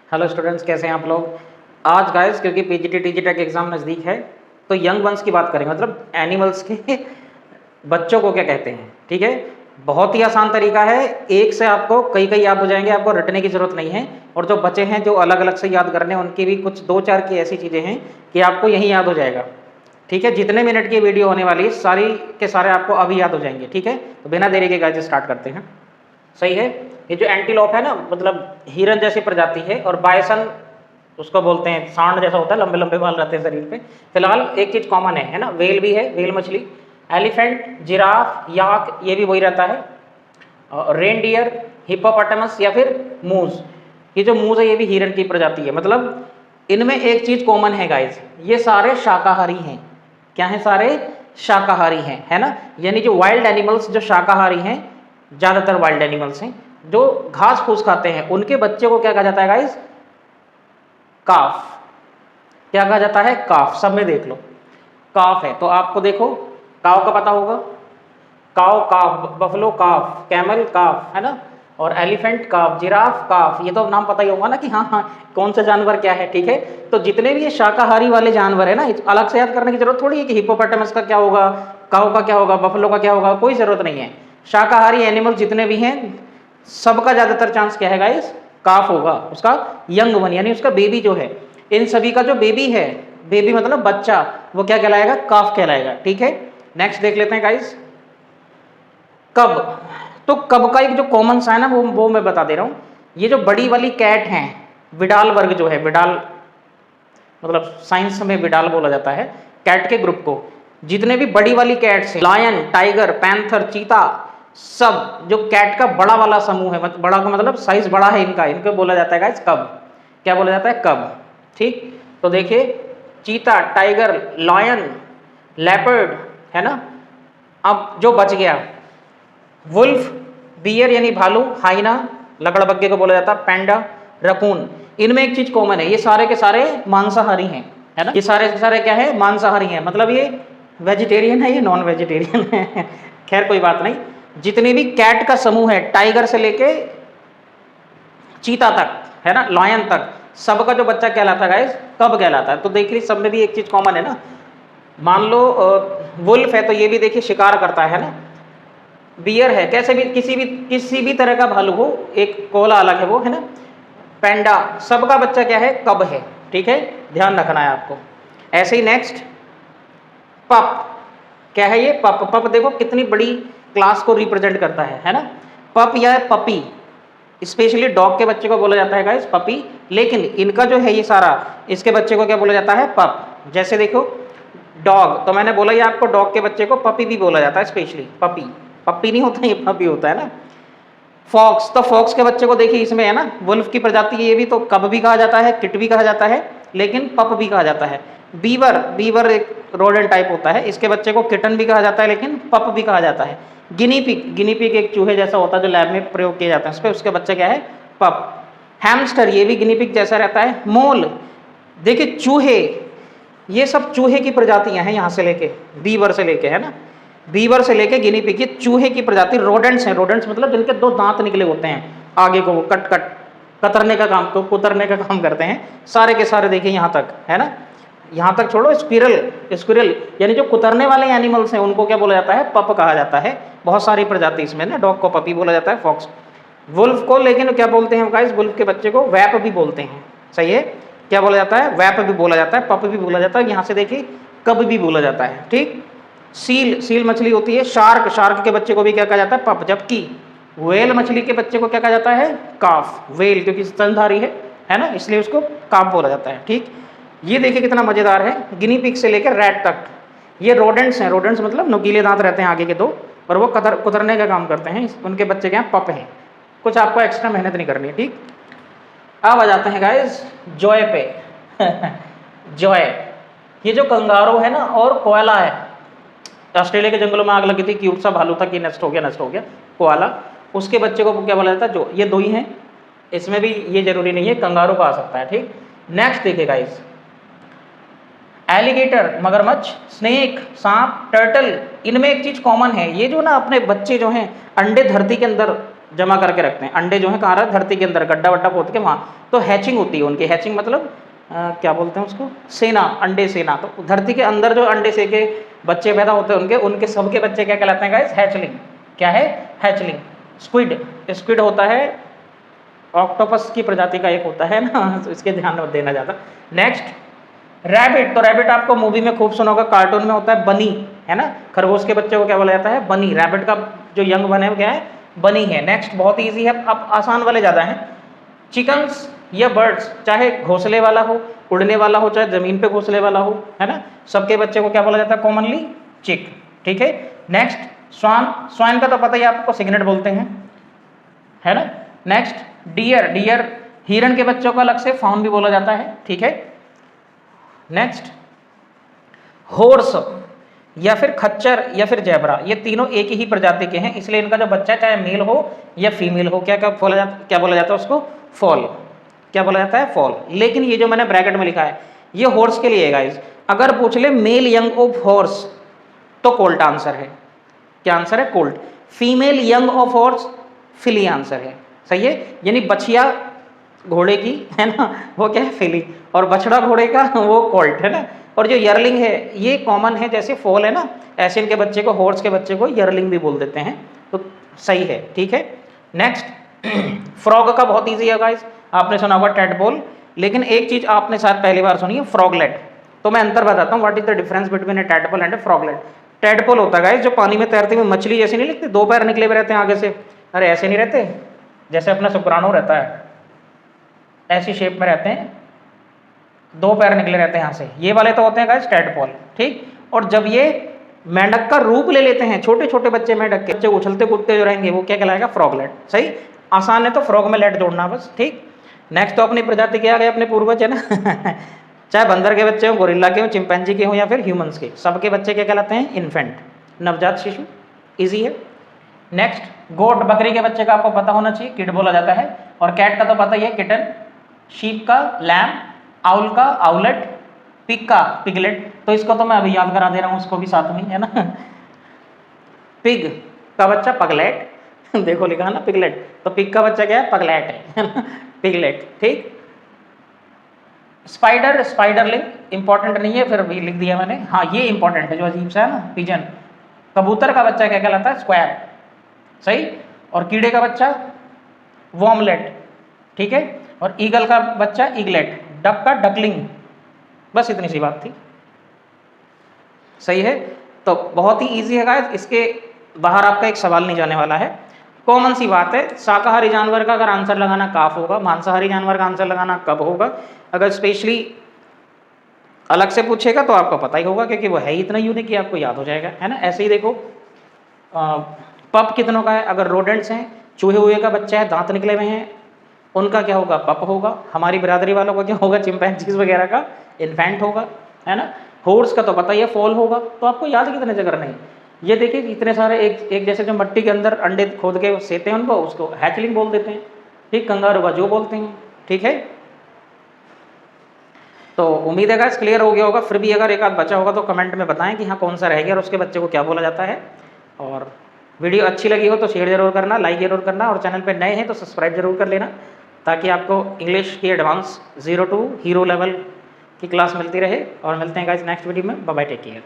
Hello students, कैसे हैं आप लोग। आज गाइस क्योंकि पीजीटी टीजीटी का एग्ज़ाम नज़दीक है तो यंग वंस की बात करेंगे, मतलब एनिमल्स के बच्चों को क्या कहते हैं। ठीक है, बहुत ही आसान तरीका है, एक से आपको कई कई याद हो जाएंगे, आपको रटने की ज़रूरत नहीं है। और जो बचे हैं जो अलग अलग से याद करने, उनकी भी कुछ दो चार की ऐसी चीज़ें हैं कि आपको यही याद हो जाएगा। ठीक है, जितने मिनट की वीडियो होने वाली है सारी के सारे आपको अभी याद हो जाएंगे। ठीक है, तो बिना देरी के गाइस स्टार्ट करते हैं। सही है, ये जो एंटीलोप है ना, मतलब हिरन जैसी प्रजाति है, और बायसन उसको बोलते हैं, सांड जैसा होता है, लंबे लंबे बाल रहते हैं शरीर पे। फिलहाल एक चीज कॉमन है ना, वेल भी है, वेल मछली। एलिफेंट, जिराफ, याक, ये भी वही रहता है। रेनडियर, हिप्पोपोटामस या फिर मूज। ये जो मूज है ये भी हिरन की प्रजाति है। मतलब इनमें एक चीज कॉमन है गाइस, ये सारे शाकाहारी हैं। क्या है? सारे शाकाहारी हैं, है ना। यानी जो वाइल्ड एनिमल्स जो शाकाहारी हैं, ज्यादातर वाइल्ड एनिमल्स हैं जो घास फूस खाते हैं, उनके बच्चे को क्या कहा जाता है गाइस? काफ। क्या कहा जाता है? काफ। सब में देख लो काफ है, तो आपको देखो काव का पता होगा, काव काफ, बफलो काफ, कैमल काफ, है ना। और एलिफेंट काफ, जिराफ काफ, ये तो नाम पता ही होगा ना कि हाँ हाँ कौन सा जानवर क्या है। ठीक है, तो जितने भी ये शाकाहारी वाले जानवर है ना, अलग से याद करने की जरूरत थोड़ी है कि हिप्पोपोटामस का क्या होगा, काव का क्या होगा, बफलो का क्या होगा, कोई जरूरत नहीं है। शाकाहारी एनिमल जितने भी हैं सबका ज्यादातर चांस क्या है गाइस? काफ होगा, उसका यंग वन यानी उसका बेबी जो है। इन सभी का जो बेबी है, बेबी मतलब बच्चा, वो क्या कहलाएगा? काफ कहलाएगा। ठीक है, नेक्स्ट देख लेते हैं गाइस, कब। तो कब का एक जो कॉमन सा है ना, वो मैं बता दे रहा हूं। ये जो बड़ी वाली कैट है, विडाल वर्ग जो है, विडाल मतलब साइंस में विडाल बोला जाता है कैट के ग्रुप को। जितने भी बड़ी वाली कैट्स हैं, लायन, टाइगर, पैंथर, चीता, सब जो कैट का बड़ा वाला समूह है, बड़ा का मतलब साइज बड़ा है इनका, इनको बोला जाता है गाइस कब। क्या बोला जाता है? कब। ठीक, तो देखिए चीता, टाइगर, लायन, लेपर्ड, है ना। अब जो बच गया, वुल्फ, बियर यानी भालू, हाइना, लकड़बग्गे को बोला जाता है, पैंडा, रकून। इनमें एक चीज कॉमन है, ये सारे के सारे मांसाहारी हैं, है ना। ये सारे के सारे क्या है? मांसाहारी हैं। मतलब ये वेजिटेरियन है, ये नॉन वेजिटेरियन है। खैर कोई बात नहीं। जितने भी कैट का समूह है, टाइगर से लेके चीता तक, है ना, लॉयन तक, सबका जो बच्चा कहलाता है गाइस? कब कहलाता है। तो देखिए सब में भी एक चीज कॉमन है ना। मान लो वुल्फ है तो ये भी देखिए शिकार करता है ना। बियर है, कैसे भी किसी भी तरह का भालू हो, एक कोला अलग है वो, है ना। पैंडा, सबका बच्चा क्या है? कब है। ठीक है, ध्यान रखना है आपको। ऐसे ही नेक्स्ट पप। क्या है ये? पप। पप देखो कितनी बड़ी क्लास को रिप्रेजेंट करता है ना। पप या पपी, स्पेशली डॉग के बच्चे को बोला जाता है गाइस पपी, लेकिन इनका जो है ये सारा, इसके बच्चे को क्या बोला जाता है? पप। जैसे देखो डॉग, तो मैंने बोला ये आपको, डॉग के बच्चे को पपी भी बोला जाता है, स्पेशली पपी। पप्पी नहीं होता, ये पपी होता है ना। फॉक्स, तो फॉक्स के बच्चे को देखिए इसमें, है ना, वुल्फ की प्रजाति, ये भी तो कब भी कहा जाता है, किट भी कहा जाता है, लेकिन पप भी कहा जाता है। बीवर, बीवर एक रोडेंट टाइप होता है, इसके बच्चे को किटन भी कहा जाता है, लेकिन पप भी कहा जाता है। गिनी पिग, गिनी पिग एक चूहे जैसा होता है जो लैब में प्रयोग किया जाता है उस पर, उसके बच्चे क्या है? पप। हैमस्टर, ये भी गिनी पिग जैसा रहता है। मोल, देखिए चूहे, ये सब चूहे की प्रजातियां हैं, यहाँ से लेके बीवर से लेके, है ना, बीवर से लेके गिनी पिग, ये चूहे की प्रजाति। रोडेंट्स हैं, रोडेंट्स मतलब जिनके दो दांत निकले होते हैं आगे को, वो कट कट कतरने का काम, तो कुतरने का काम करते हैं। सारे के सारे देखिए यहाँ तक, है ना, यहाँ तक छोड़ो। स्क्विरल यानी जो कुतरने वाले एनिमल्स हैं उनको क्या बोला जाता है? पप कहा जाता है। बहुत सारी प्रजाति इसमें ना, डॉग को पपी बोला जाता है, फॉक्स। वुल्फ को लेकिन क्या बोलते हैं गाइस? वुल्फ के बच्चे को वैप भी बोलते हैं। सही है, क्या बोला जाता है? वैप भी बोला जाता है, पप भी बोला जाता है, यहाँ से देखिए कब भी बोला जाता है। ठीक, सील, सील मछली होती है। शार्क, शार्क के बच्चे को भी क्या कहा जाता है? पप। जबकि व्हेल मछली के बच्चे को क्या कहा जाता है? काफ। व्हेल क्योंकि स्तनधारी है ना, इसलिए उसको काफ बोला जाता है। ठीक, ये देखिए कितना मजेदार है। गिनी पिग से लेकर रैट तक, ये रोडेंट्स हैं। रोडेंट्स मतलब नुकीले दांत रहते हैं आगे के दो, और वो कुतरने का काम करते हैं। उनके बच्चे क्या? पप हैं। कुछ आपको एक्स्ट्रा मेहनत नहीं करनी है। ठीक, अब आ जाते हैं गाइस जॉय पे। जॉय, ये जो कंगारू है ना और कोयला है, ऑस्ट्रेलिया के जंगलों में आग लगी थी, क्यूट सा भालू था कि नष्ट हो गया। कोयला, उसके बच्चे को क्या बोला जाता है? जो, ये दो ही हैं, इसमें भी ये जरूरी नहीं है कंगारू को आ सकता है। ठीक, नेक्स्ट देखिए गाइस, एलिगेटर मगरमच्छ, स्नेक सांप, टर्टल। इनमें एक चीज कॉमन है, ये जो ना अपने बच्चे जो हैं अंडे धरती के अंदर जमा करके रखते हैं। अंडे जो है कहाँ रखते, धरती के अंदर गड्ढा वड्ढा खोद के वहाँ, तो हैचिंग होती है उनकी। हैचिंग मतलब क्या बोलते हैं उसको, सेना, अंडे सेना। तो धरती के अंदर जो अंडे से के बच्चे पैदा होते हैं उनके सबके बच्चे क्या कहलाते हैं गाइस, हैचलिंग। क्या है, हैचलिंग। स्क्विड, स्क्विड होता है ऑक्टोपस की प्रजाति का एक होता है ना, तो इसके ध्यान में देना ज़्यादा। नेक्स्ट रैबिट, तो रैबिट आपको मूवी में खूब सुना होगा, कार्टून में होता है बनी, है ना, खरगोश के बच्चे को क्या बोला जाता है, बनी। रैबिट का जो यंग बने वो क्या है, बनी है। नेक्स्ट बहुत ईजी है, अब आसान वाले ज़्यादा हैं। चिकन्स या बर्ड्स, चाहे घोंसले वाला हो, उड़ने वाला हो, चाहे ज़मीन पे घोंसले वाला हो, है ना, सबके बच्चे को क्या बोला जाता है, कॉमनली चिक। ठीक है। नेक्स्ट स्वान, स्वान का तो पता ही आपको, सिग्नेट बोलते हैं, है ना। नेक्स्ट डियर, डियर हिरण के बच्चों को अलग से फाउन भी बोला जाता है। ठीक है। नेक्स्ट हॉर्स या फिर खच्चर या फिर जैबरा, ये तीनों एक ही प्रजाति के हैं, इसलिए इनका जो बच्चा चाहे मेल हो या फीमेल हो, क्या क्या बोला जाता है उसको, फॉल। क्या बोला जाता है, फॉल। लेकिन ये जो मैंने ब्रैकेट में लिखा है ये हॉर्स के लिए है गाइस। अगर पूछ ले मेल यंग ऑफ हॉर्स तो कोल्ट आंसर है। क्या आंसर है, colt. Female young of horse filly answer है। सही है, यानी बछिया घोड़े की, है ना, वो क्या है, फिली, और बछड़ा घोड़े का वो कोल्ट, है ना। और जो यरलिंग है ये कॉमन है, जैसे फॉल है ना, ऐसे इनके बच्चे को, हॉर्स के बच्चे को यरलिंग भी बोल देते हैं, तो सही है। ठीक है। नेक्स्ट फ्रॉग का बहुत ईजी है गाइस, आपने सुना होगा टैडपोल, लेकिन एक चीज आपने शायद पहली बार सुनी है, फ्रॉगलेट। तो मैं अंतर बताता हूँ, what is the difference between a tadpole and a froglet. Tadpole होता है गाइस जो पानी में तैरती हुई मछली जैसे नहीं लगती, दो पैर निकले हुए रहते हैं आगे से, अरे ऐसे नहीं रहते, जैसे अपना सुकरानो रहता है ऐसी शेप में रहते हैं, दो पैर निकले रहते हैं यहाँ से, ये वाले तो होते हैं गाइस टैडपोल। ठीक। और जब ये मेंढक का रूप ले लेते हैं, छोटे छोटे बच्चे मेंढक के बच्चे उछलते कूदते जो रहेंगे, वो क्या कहलाएगा, फ्रॉगलेट। सही, आसान है, तो फ्रॉग में लेट जोड़ना बस। ठीक। नेक्स्ट तो अपनी प्रजाति के आ गए, अपने पूर्वज, है ना चाहे बंदर के बच्चे हों, गोरिल्ला के हों, चिंपैंजी के हों या फिर ह्यूमंस के, सबके बच्चे क्या कहलाते हैं, इन्फेंट, नवजात शिशु। इजी है। नेक्स्ट गोट, बकरी के बच्चे का आपको पता होना चाहिए, किड बोला जाता है। और कैट का तो पता ही है, किटन। शीप का लैम, आउल का आउलेट, पिग का पिगलेट, तो इसको तो मैं अभी याद करा दे रहा हूँ, उसको भी साथ में, है ना पिग का बच्चा पगलेट देखो लिखा है ना पिगलेट, तो पिग का बच्चा क्या है, पगलेट है ना, पिगलेट। ठीक। स्पाइडर, स्पाइडरलिंग इंपॉर्टेंट नहीं है, फिर भी लिख दिया मैंने, हाँ ये इंपॉर्टेंट है, जो अजीब सा है ना, पिजन। कबूतर का बच्चा क्या कहलाता है, स्क्वायर। सही। और कीड़े का बच्चा वॉर्मलेट। ठीक है। और ईगल का बच्चा ईगलेट, डक का डकलिंग। बस इतनी सी बात थी। सही है। तो बहुत ही इजी है गाइस, इसके बाहर आपका एक सवाल नहीं जाने वाला है, कॉमन सी बात है। शाकाहारी जानवर का अगर आंसर लगाना काफ होगा, मांसाहारी जानवर का आंसर लगाना कब होगा। अगर स्पेशली अलग से पूछेगा तो आपको पता ही होगा, क्योंकि वो है ही इतना यूनिक कि आपको याद हो जाएगा, है ना। ऐसे ही देखो पप कितनों का है, अगर रोडेंट्स हैं, चूहे हुए का बच्चा है, दांत निकले हुए हैं, उनका क्या होगा, पप होगा। हमारी बिरादरी वालों का क्या होगा, चिंपैंजीज वगैरह का इन्फेंट होगा, है ना। हॉर्स का तो पता ही है, फॉल होगा। तो आपको याद कितने जगह नहीं, ये देखिए इतने सारे एक जैसे जो मट्टी के अंदर अंडे खोद के सेते हैं उनको, उसको हैचलिंग बोल देते हैं। ठीक। कंगारू का जो बोलते हैं। ठीक है। तो उम्मीद है गाइस क्लियर हो गया होगा। फिर भी अगर एक आध बचा होगा तो कमेंट में बताएं कि हाँ कौन सा रह गया और उसके बच्चे को क्या बोला जाता है। और वीडियो अच्छी लगी हो तो शेयर जरूर करना, लाइक जरूर करना, और चैनल पे नए हैं तो सब्सक्राइब जरूर कर लेना, ताकि आपको इंग्लिश की एडवांस 0 to हीरो लेवल की क्लास मिलती रहे। और मिलते हैं गाइस नेक्स्ट वीडियो में। Bye bye, take care.